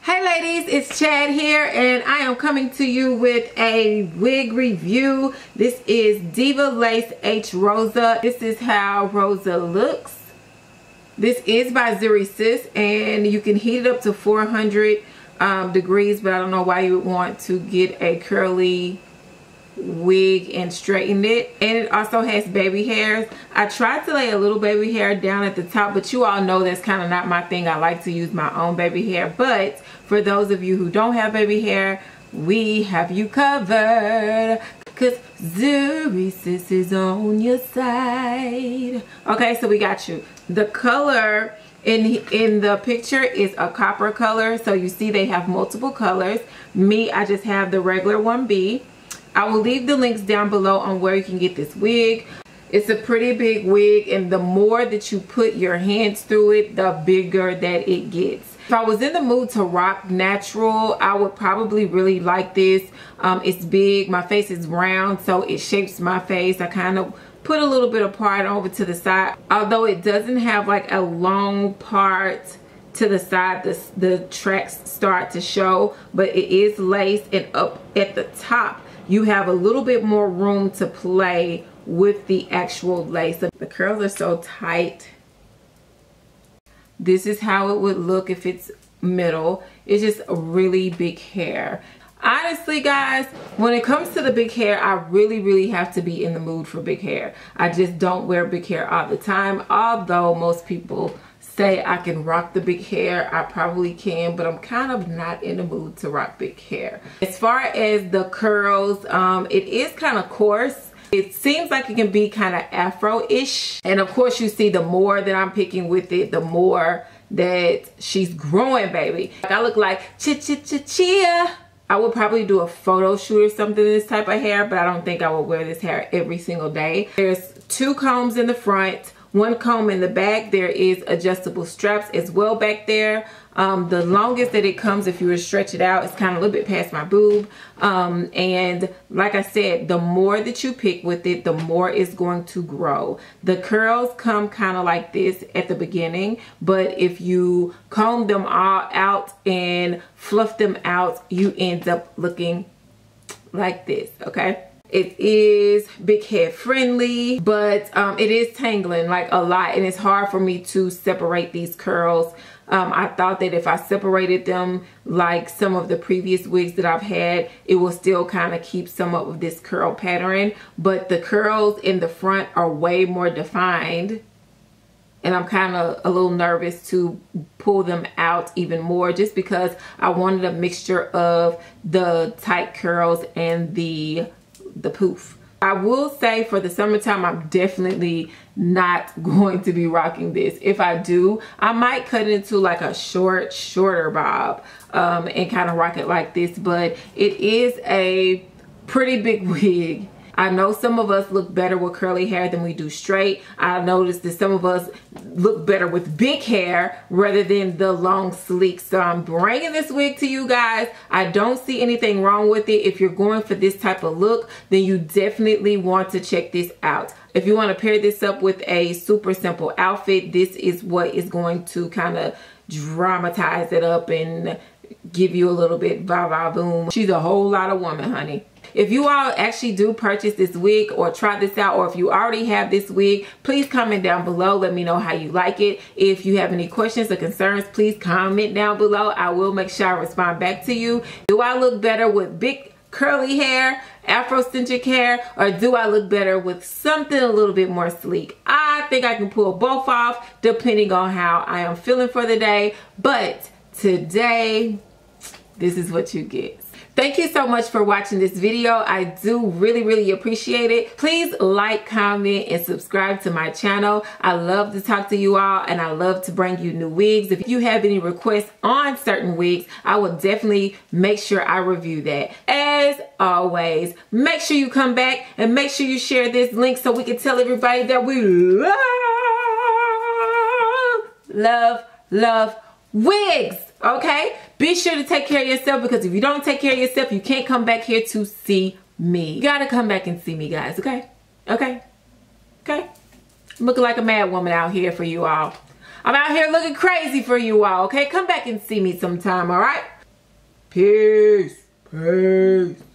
Hey ladies, it's Chad here and I am coming to you with a wig review. This is Diva Lace H Rosa. This is how Rosa looks. This is by Zury Sis and you can heat it up to 400 degrees, but I don't know why you would want to get a curly wig and straighten it. And it also has baby hairs. I tried to lay a little baby hair down at the top, but you all know that's kind of not my thing. I like to use my own baby hair, but for those of you who don't have baby hair, we have you covered because Zury Sis is on your side. Okay, so we got you. The color in the picture is a copper color, so you see they have multiple colors. Me, I just have the regular 1B. I will leave the links down below on where you can get this wig. It's a pretty big wig, and the more that you put your hands through it, the bigger that it gets. If I was in the mood to rock natural, I would probably really like this. It's big, my face is round, so it shapes my face. I kind of put a little bit of part over to the side. Although it doesn't have like a long part to the side, the tracks start to show, but it is lace, and up at the top you have a little bit more room to play with the actual lace. The curls are so tight. This is how it would look if it's middle. It's just a really big hair. Honestly guys, when it comes to the big hair, I really have to be in the mood for big hair. I just don't wear big hair all the time, although most people say I can rock the big hair. I probably can, but I'm kind of not in the mood to rock big hair. As far as the curls, it is kind of coarse. It seems like it can be kind of afro-ish, and of course you see the more that I'm picking with it, the more that she's growing, baby. I look like chia. I would probably do a photo shoot or something in this type of hair, but I don't think I would wear this hair every single day. There's 2 combs in the front, 1 comb in the back. There is adjustable straps as well back there. The longest that it comes, if you were to stretch it out, it's kind of a little bit past my boob. And like I said, the more that you pick with it, the more it's going to grow. The curls come kind of like this at the beginning, but if you comb them all out and fluff them out, you end up looking like this, okay? It is big head friendly, but it is tangling like a lot, and it's hard for me to separate these curls. I thought that if I separated them like some of the previous wigs that I've had, it will still kind of keep some of this curl pattern, but the curls in the front are way more defined, and I'm kind of a little nervous to pull them out even more, just because I wanted a mixture of the tight curls and the poof. I will say for the summertime, I'm definitely not going to be rocking this. If I do, I might cut it into like a shorter bob and kind of rock it like this, but it is a pretty big wig. I know some of us look better with curly hair than we do straight. I noticed that some of us look better with big hair rather than the long sleek. So I'm bringing this wig to you guys. I don't see anything wrong with it. If you're going for this type of look, then you definitely want to check this out. If you want to pair this up with a super simple outfit, this is what is going to kind of dramatize it up and give you a little bit va boom. She's a whole lot of woman, honey. If you all actually do purchase this wig or try this out, or if you already have this wig, please comment down below. Let me know how you like it. If you have any questions or concerns, please comment down below. I will make sure I respond back to you. Do I look better with big curly hair, Afrocentric hair, or do I look better with something a little bit more sleek? I think I can pull both off depending on how I am feeling for the day, but today, this is what you get. Thank you so much for watching this video. I do really appreciate it. Please like, comment, and subscribe to my channel. I love to talk to you all, and I love to bring you new wigs. If you have any requests on certain wigs, I will definitely make sure I review that. As always, make sure you come back and make sure you share this link so we can tell everybody that we love wigs. Okay, be sure to take care of yourself, because if you don't take care of yourself, you can't come back here to see me. You gotta come back and see me, guys. Okay, I'm looking like a mad woman out here for you all. I'm out here looking crazy for you all. Okay, come back and see me sometime. All right. Peace. Peace.